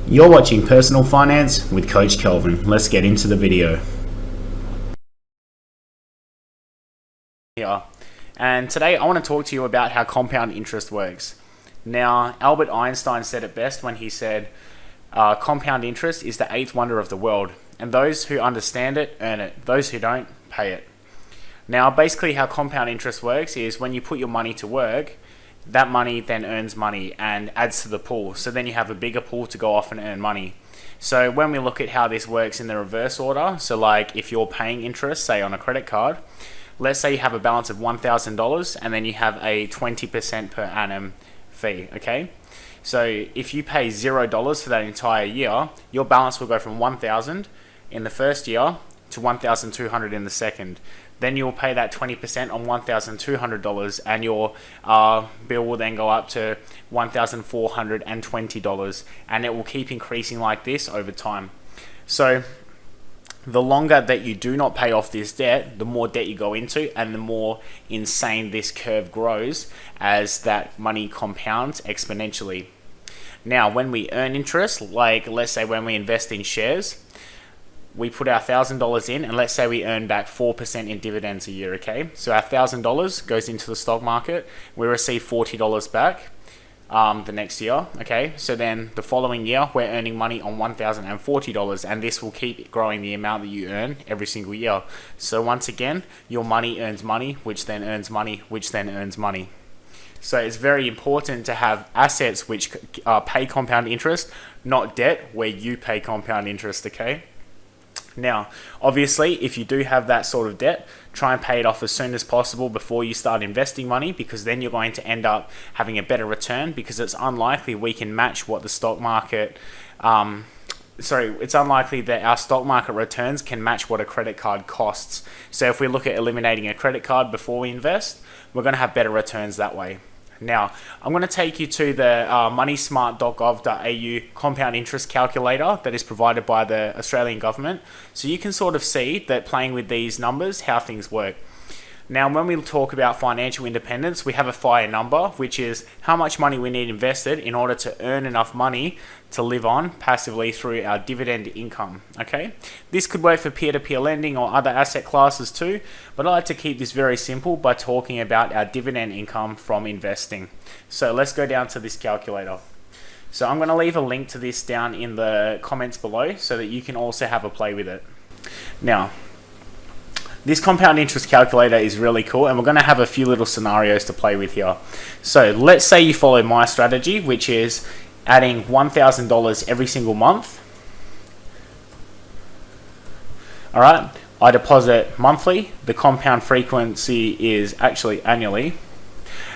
You're watching Personal Finance with Coach Kelvin. Let's get into the video. Here. And today I want to talk to you about how compound interest works. Now, Albert Einstein said it best when he said, compound interest is the eighth wonder of the world, and those who understand it earn it. Those who don't, pay it. Now, basically how compound interest works is when you put your money to work, that money then earns money and adds to the pool. So then you have a bigger pool to go off and earn money. So when we look at how this works in the reverse order, so like if you're paying interest, say on a credit card, let's say you have a balance of $1,000 and then you have a 20% per annum fee, okay? So if you pay $0 for that entire year, your balance will go from $1,000 in the first year to $1,200 in the second. Then you'll pay that 20% on $1,200 and your bill will then go up to $1,420, and it will keep increasing like this over time. So the longer that you do not pay off this debt, the more debt you go into and the more insane this curve grows as that money compounds exponentially. Now, when we earn interest, like let's say when we invest in shares, we put our $1,000 in and let's say we earn back 4% in dividends a year, okay? So our $1,000 goes into the stock market, we receive $40 back the next year, okay? So then the following year, we're earning money on $1,040, and this will keep growing the amount that you earn every single year. So once again, your money earns money, which then earns money, which then earns money. So it's very important to have assets which pay compound interest, not debt where you pay compound interest, okay? Now, obviously, if you do have that sort of debt, try and pay it off as soon as possible before you start investing money, because then you're going to end up having a better return, because it's unlikely we can match what the stock market, it's unlikely that our stock market returns can match what a credit card costs. So if we look at eliminating a credit card before we invest, we're going to have better returns that way. Now, I'm going to take you to the moneysmart.gov.au compound interest calculator that is provided by the Australian government, so you can sort of see that playing with these numbers, how things work. Now, when we talk about financial independence, we have a FIRE number, which is how much money we need invested in order to earn enough money to live on passively through our dividend income, okay? This could work for peer-to-peer lending or other asset classes too, but I like to keep this very simple by talking about our dividend income from investing. So let's go down to this calculator. So I'm going to leave a link to this down in the comments below so that you can also have a play with it. Now, this compound interest calculator is really cool, and we're going to have a few little scenarios to play with here. So let's say you follow my strategy, which is adding $1,000 every single month. All right, I deposit monthly. The compound frequency is actually annually.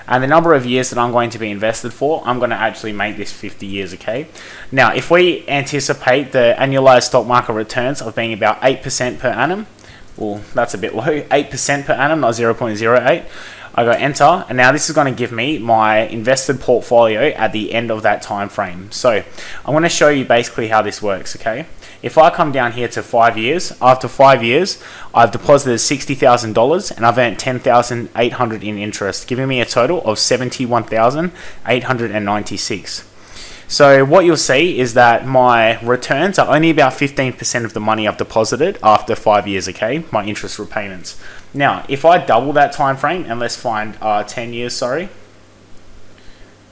And the number of years that I'm going to be invested for, I'm going to actually make this 50 years, okay? Now, if we anticipate the annualized stock market returns of being about 8% per annum, well, that's a bit low, 8% per annum, not 0.08. I go enter, and now this is going to give me my invested portfolio at the end of that time frame. So I'm going to show you basically how this works, okay? If I come down here to 5 years, after 5 years, I've deposited $60,000 and I've earned $10,800 in interest, giving me a total of $71,896. So what you'll see is that my returns are only about 15% of the money I've deposited after 5 years, okay? My interest repayments. Now, if I double that time frame, and let's find 10 years,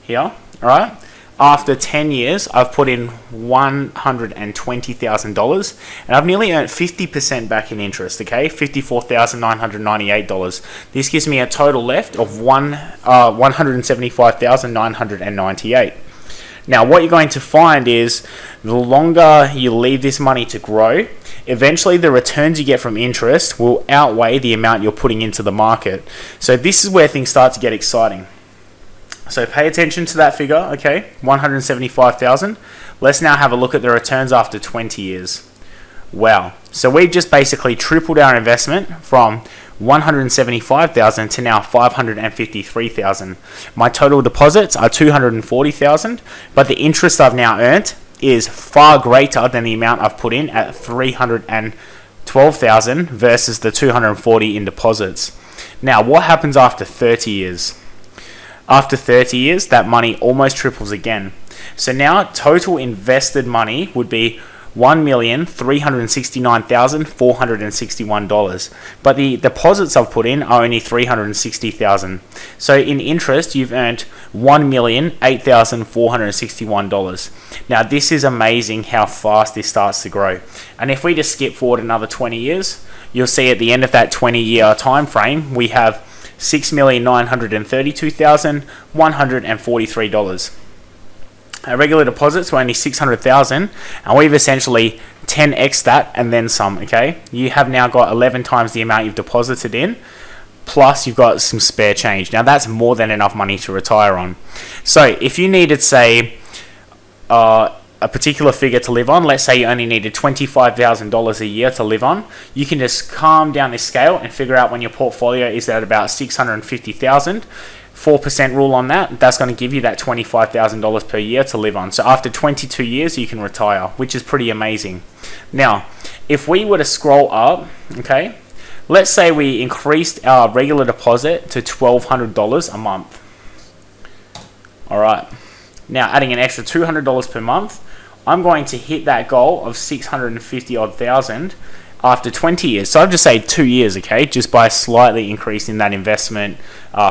here, all right? After 10 years, I've put in $120,000, and I've nearly earned 50% back in interest, okay? $54,998. This gives me a total left of $175,998. Now, what you're going to find is the longer you leave this money to grow, eventually the returns you get from interest will outweigh the amount you're putting into the market. So this is where things start to get exciting. So pay attention to that figure, okay? 175,000. Let's now have a look at the returns after 20 years. Wow. So we've just basically tripled our investment from 175,000 to now 553,000. My total deposits are 240,000, but the interest I've now earned is far greater than the amount I've put in at 312,000 versus the 240 in deposits. Now, what happens after 30 years? After 30 years, that money almost triples again. So now total invested money would be $1,369,461, but the deposits I've put in are only $360,000. So in interest, you've earned $1,008,461. Now this is amazing how fast this starts to grow. And if we just skip forward another 20 years, you'll see at the end of that 20-year time frame, we have $6,932,143. Our regular deposits were only $600,000, and we've essentially 10x that and then some. Okay, you have now got 11 times the amount you've deposited in, plus you've got some spare change. Now that's more than enough money to retire on. So if you needed, say, a particular figure to live on, let's say you only needed $25,000 a year to live on, you can just calm down this scale and figure out when your portfolio is at about $650,000. 4% rule on that, that's going to give you that $25,000 per year to live on. So after 22 years, you can retire, which is pretty amazing. Now, if we were to scroll up, okay, let's say we increased our regular deposit to $1,200 a month. All right. Now, adding an extra $200 per month, I'm going to hit that goal of $650,000 after 20 years. So I'll just say 2 years, okay, just by slightly increasing that investment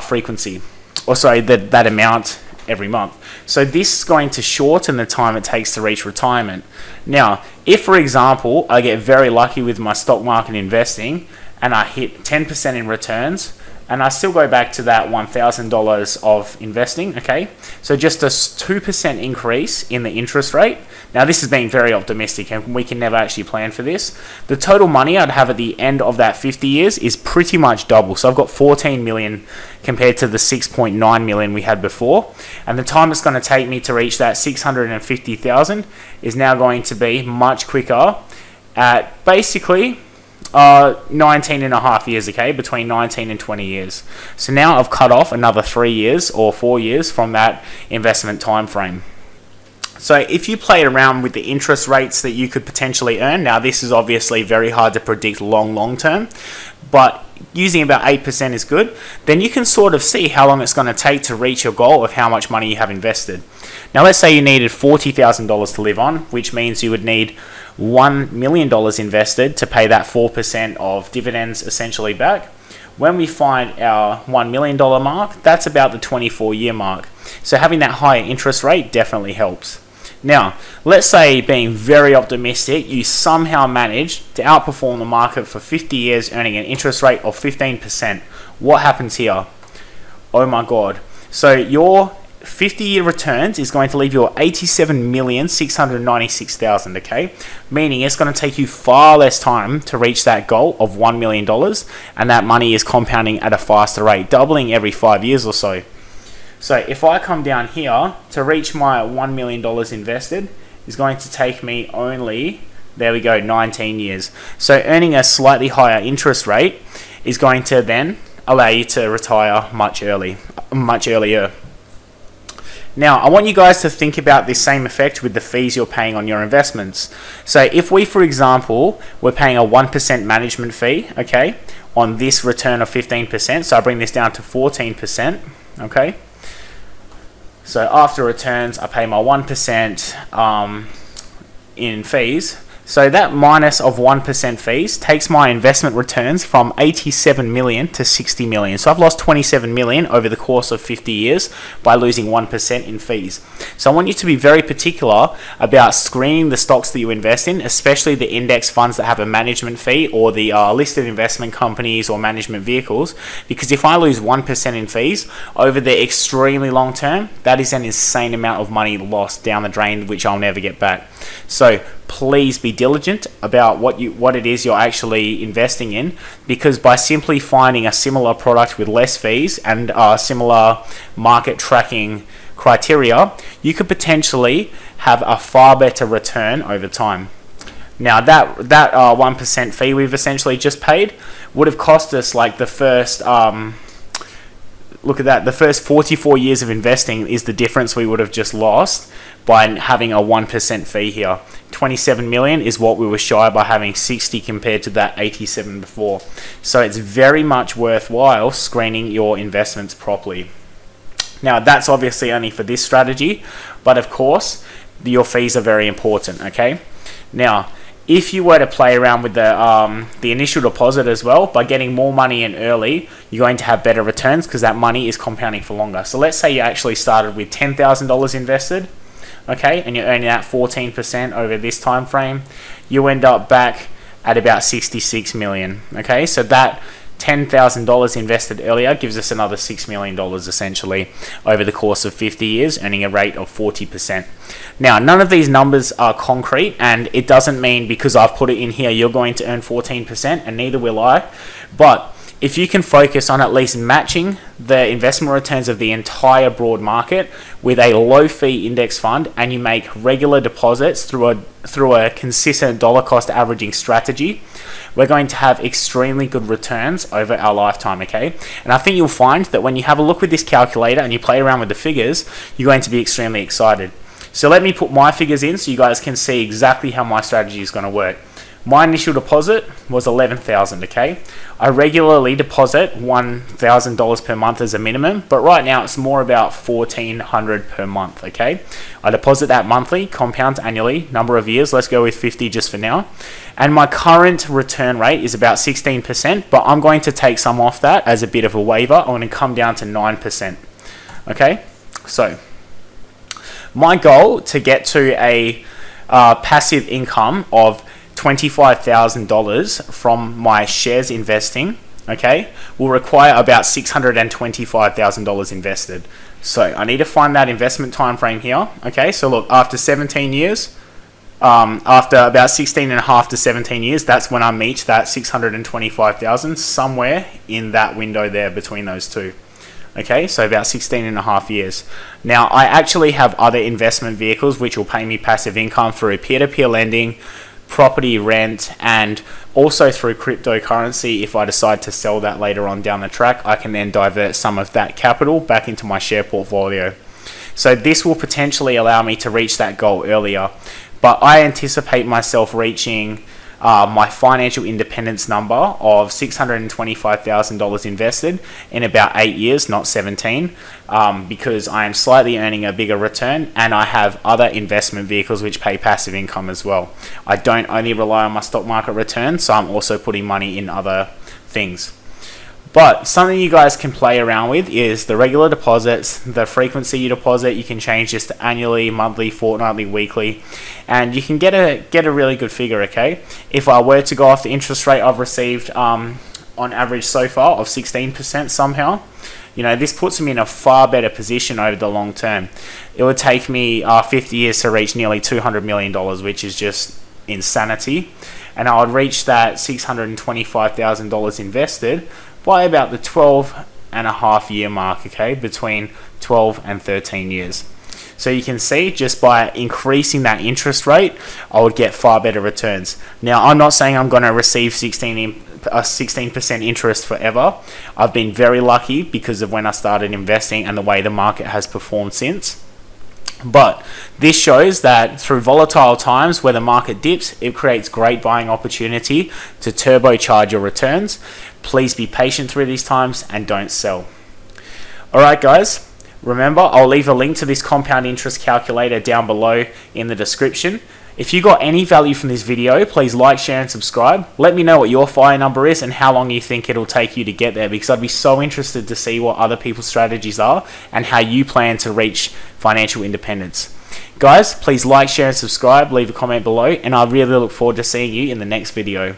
frequency. Or sorry, that amount every month. So this is going to shorten the time it takes to reach retirement. Now, if for example, I get very lucky with my stock market investing and I hit 10% in returns, and I still go back to that $1,000 of investing, okay? So just a 2% increase in the interest rate. Now this is being very optimistic and we can never actually plan for this. The total money I'd have at the end of that 50 years is pretty much double. So I've got 14 million compared to the 6.9 million we had before. And the time it's going to take me to reach that 650,000 is now going to be much quicker at basically 19 and a half years, okay, between 19 and 20 years. So now I've cut off another 3 years or 4 years from that investment time frame. So if you played around with the interest rates that you could potentially earn, now this is obviously very hard to predict long term, but using about 8% is good, then you can sort of see how long it's going to take to reach your goal of how much money you have invested. Now let's say you needed $40,000 to live on, which means you would need $1 million invested to pay that 4% of dividends essentially back. When we find our $1 million mark, that's about the 24-year mark. So having that higher interest rate definitely helps. Now, let's say, being very optimistic, you somehow manage to outperform the market for 50 years, earning an interest rate of 15%. What happens here? Oh my God. So your 50-year returns is going to leave you at $87,696,000, okay? Meaning it's going to take you far less time to reach that goal of $1 million, and that money is compounding at a faster rate, doubling every 5 years or so. So if I come down here to reach my $1 million invested, is going to take me only, there we go, 19 years. So earning a slightly higher interest rate is going to then allow you to retire much earlier. Now, I want you guys to think about this same effect with the fees you're paying on your investments. So if we, for example, were paying a 1% management fee, okay, on this return of 15%, so I bring this down to 14%, okay? So after returns, I pay my 1% in fees. So that minus of 1% fees takes my investment returns from 87 million to 60 million. So I've lost 27 million over the course of 50 years by losing 1% in fees. So I want you to be very particular about screening the stocks that you invest in, especially the index funds that have a management fee, or the listed investment companies or management vehicles, because if I lose 1% in fees over the extremely long term, that is an insane amount of money lost down the drain, which I'll never get back. So please be diligent about what it is you're actually investing in, because by simply finding a similar product with less fees and similar market tracking criteria, you could potentially have a far better return over time. Now that 1% fee we've essentially just paid would have cost us like the first look at that, the first 44 years of investing is the difference we would have just lost by having a 1% fee here. 27 million is what we were shy by having 60 compared to that 87 before. So it's very much worthwhile screening your investments properly. Now, that's obviously only for this strategy, but of course, your fees are very important, okay? Now, if you were to play around with the initial deposit as well, by getting more money in early, you're going to have better returns because that money is compounding for longer. So let's say you actually started with $10,000 invested, okay, and you're earning that 14% over this time frame. You end up back at about 66 million, okay? So that $10,000 invested earlier gives us another $6 million essentially over the course of 50 years, earning a rate of 40%. Now, none of these numbers are concrete, and it doesn't mean because I've put it in here you're going to earn 14%, and neither will I. But if you can focus on at least matching the investment returns of the entire broad market with a low fee index fund, and you make regular deposits through a consistent dollar cost averaging strategy, we're going to have extremely good returns over our lifetime, okay? And I think you'll find that when you have a look with this calculator and you play around with the figures, you're going to be extremely excited. So let me put my figures in so you guys can see exactly how my strategy is going to work. My initial deposit was $11,000, okay? I regularly deposit $1,000 per month as a minimum, but right now it's more about $1,400 per month, okay? I deposit that monthly, compounds annually, number of years, let's go with 50 just for now. And my current return rate is about 16%, but I'm going to take some off that as a bit of a waiver. I'm going to come down to 9%, okay? So, my goal to get to a passive income of $25,000 from my shares investing, okay, will require about $625,000 invested. So I need to find that investment time frame here, okay? So look, after 17 years, after about 16 and a half to 17 years, that's when I meet that 625,000, somewhere in that window there between those two. Okay, so about 16 and a half years. Now, I actually have other investment vehicles which will pay me passive income through peer-to-peer lending, property rent, and also through cryptocurrency. If I decide to sell that later on down the track, I can then divert some of that capital back into my share portfolio. So this will potentially allow me to reach that goal earlier, but I anticipate myself reaching my financial independence number of $625,000 invested in about 8 years, not 17, because I am slightly earning a bigger return, and I have other investment vehicles which pay passive income as well. I don't only rely on my stock market return, so I'm also putting money in other things. But something you guys can play around with is the regular deposits, the frequency you deposit. You can change this to annually, monthly, fortnightly, weekly, and you can get a really good figure, okay? If I were to go off the interest rate I've received on average so far of 16% somehow, you know, this puts me in a far better position over the long term. It would take me 50 years to reach nearly $200 million, which is just insanity. And I would reach that $625,000 invested by about the 12 and a half year mark, okay, between 12 and 13 years. So you can see just by increasing that interest rate, I would get far better returns. Now, I'm not saying I'm going to receive 16% interest forever. I've been very lucky because of when I started investing and the way the market has performed since. But this shows that through volatile times where the market dips, it creates great buying opportunity to turbocharge your returns. Please be patient through these times and don't sell. Alright guys, remember I'll leave a link to this compound interest calculator down below in the description. If you got any value from this video, please like, share and subscribe. Let me know what your FIRE number is and how long you think it'll take you to get there, because I'd be so interested to see what other people's strategies are and how you plan to reach financial independence. Guys, please like, share and subscribe, leave a comment below, and I really look forward to seeing you in the next video.